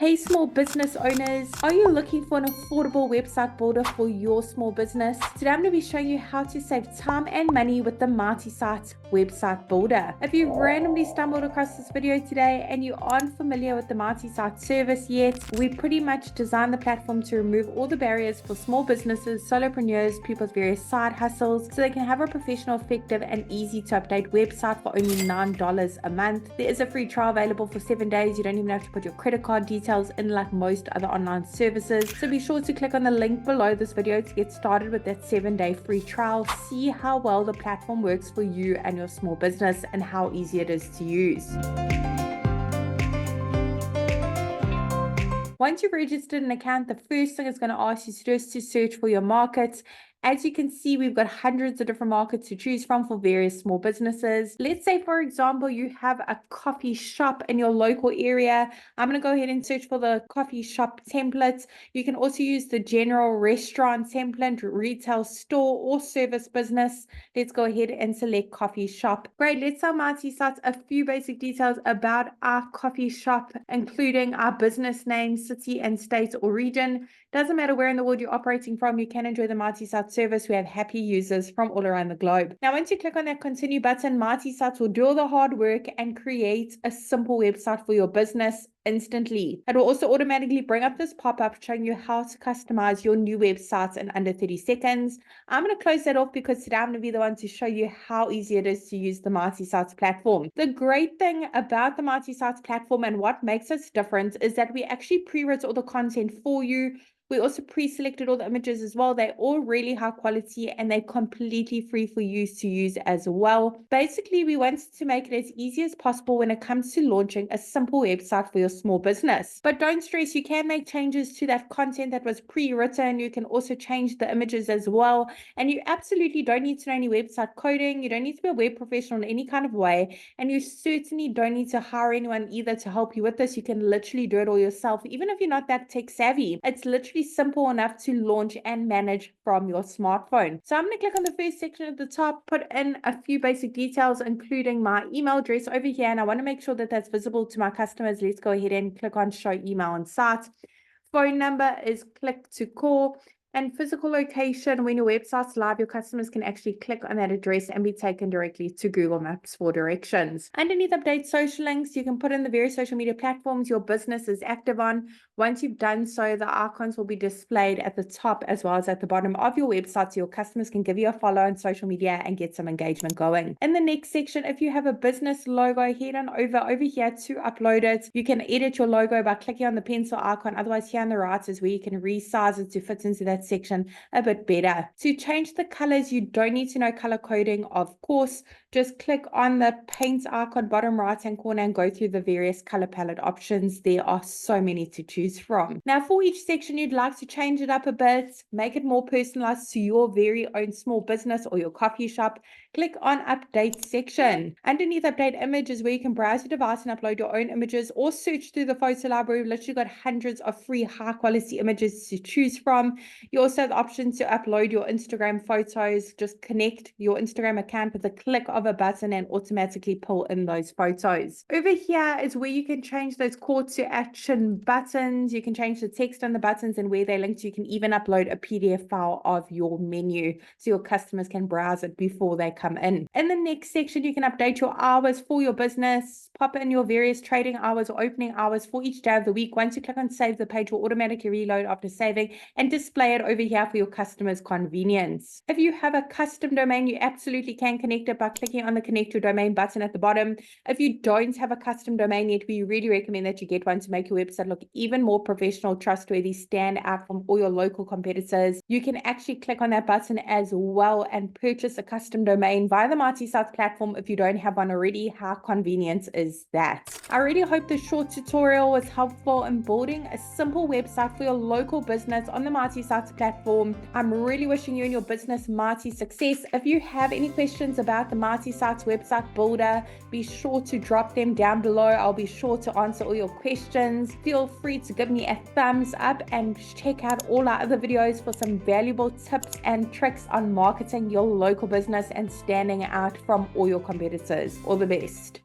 Hey small business owners, are you looking for an affordable website builder for your small business? Today I'm going to be showing you how to save time and money with the MultiSite website builder. If you randomly stumbled across this video today and you aren't familiar with the MultiSite service yet, we pretty much designed the platform to remove all the barriers for small businesses, solopreneurs, people with various side hustles, so they can have a professional, effective and easy to update website for only $9 a month. There is a free trial available for 7 days. You don't even have to put your credit card details in like most other online services. So be sure to click on the link below this video to get started with that 7-day free trial. See how well the platform works for you and your small business and how easy it is to use. Once you've registered an account, the first thing it's going to ask you to do is to search for your market. As you can see, we've got hundreds of different markets to choose from for various small businesses. Let's say, for example, you have a coffee shop in your local area. I'm going to go ahead and search for the coffee shop template. You can also use the general restaurant template, retail store or service business. Let's go ahead and select coffee shop. Great, let's tell MultiSite a few basic details about our coffee shop, including our business name, city and state or region. Doesn't matter where in the world you're operating from, you can enjoy the MultiSite service. We have happy users from all around the globe. Now, once you click on that continue button, MultiSite will do all the hard work and create a simple website for your business instantly. It will also automatically bring up this pop-up showing you how to customize your new websites in under 30 seconds. I'm going to close that off because today I'm going to be the one to show you how easy it is to use the MultiSite platform. The great thing about the MultiSite platform and what makes us different is that we actually pre-wrote all the content for you. We also pre-selected all the images as well. They're all really high quality and they're completely free for you to use as well. Basically, we wanted to make it as easy as possible when it comes to launching a simple website for your small business. But don't stress, you can make changes to that content that was pre-written. You can also change the images as well. And you absolutely don't need to know any website coding. You don't need to be a web professional in any kind of way. And you certainly don't need to hire anyone either to help you with this. You can literally do it all yourself. Even if you're not that tech savvy, it's literally simple enough to launch and manage from your smartphone. So I'm going to click on the first section at the top, put in a few basic details, including my email address over here. And I want to make sure that that's visible to my customers. Let's go ahead and click on show email on site. Phone number is click to call. And physical location, when your website's live, your customers can actually click on that address and be taken directly to Google Maps for directions. Underneath update social links, you can put in the various social media platforms your business is active on. Once you've done so, the icons will be displayed at the top as well as at the bottom of your website, so your customers can give you a follow on social media and get some engagement going. In the next section, if you have a business logo, head on over here to upload it. You can edit your logo by clicking on the pencil icon. Otherwise, here on the right is where you can resize it to fit into that section a bit better. To change the colors, you don't need to know color coding, of course. Just click on the paint icon bottom right hand corner and go through the various color palette options. There are so many to choose from. Now, for each section you'd like to change it up a bit, make it more personalized to your very own small business or your coffee shop, click on update section. Underneath update image is where you can browse your device and upload your own images or search through the photo library. We've literally got hundreds of free high quality images to choose from. You also have the option to upload your Instagram photos. Just connect your Instagram account with a click of a button and automatically pull in those photos. Over here is where you can change those call to action buttons. You can change the text on the buttons and where they link to. You can even upload a PDF file of your menu so your customers can browse it before they come in. In the next section, you can update your hours for your business, pop in your various trading hours or opening hours for each day of the week. Once you click on save, the page will automatically reload after saving and display it over here for your customers' convenience. If you have a custom domain, you absolutely can connect it by clicking on the connect your domain button at the bottom. If you don't have a custom domain yet, we really recommend that you get one to make your website look even more professional, trustworthy, stand out from all your local competitors. You can actually click on that button as well and purchase a custom domain via the MultiSite platform if you don't have one already. How convenient is that? I really hope this short tutorial was helpful in building a simple website for your local business on the MultiSite platform. I'm really wishing you and your business mighty success. If you have any questions about the MultiSite website builder, be sure to drop them down below. I'll be sure to answer all your questions. Feel free to give me a thumbs up and check out all our other videos for some valuable tips and tricks on marketing your local business and standing out from all your competitors. All the best.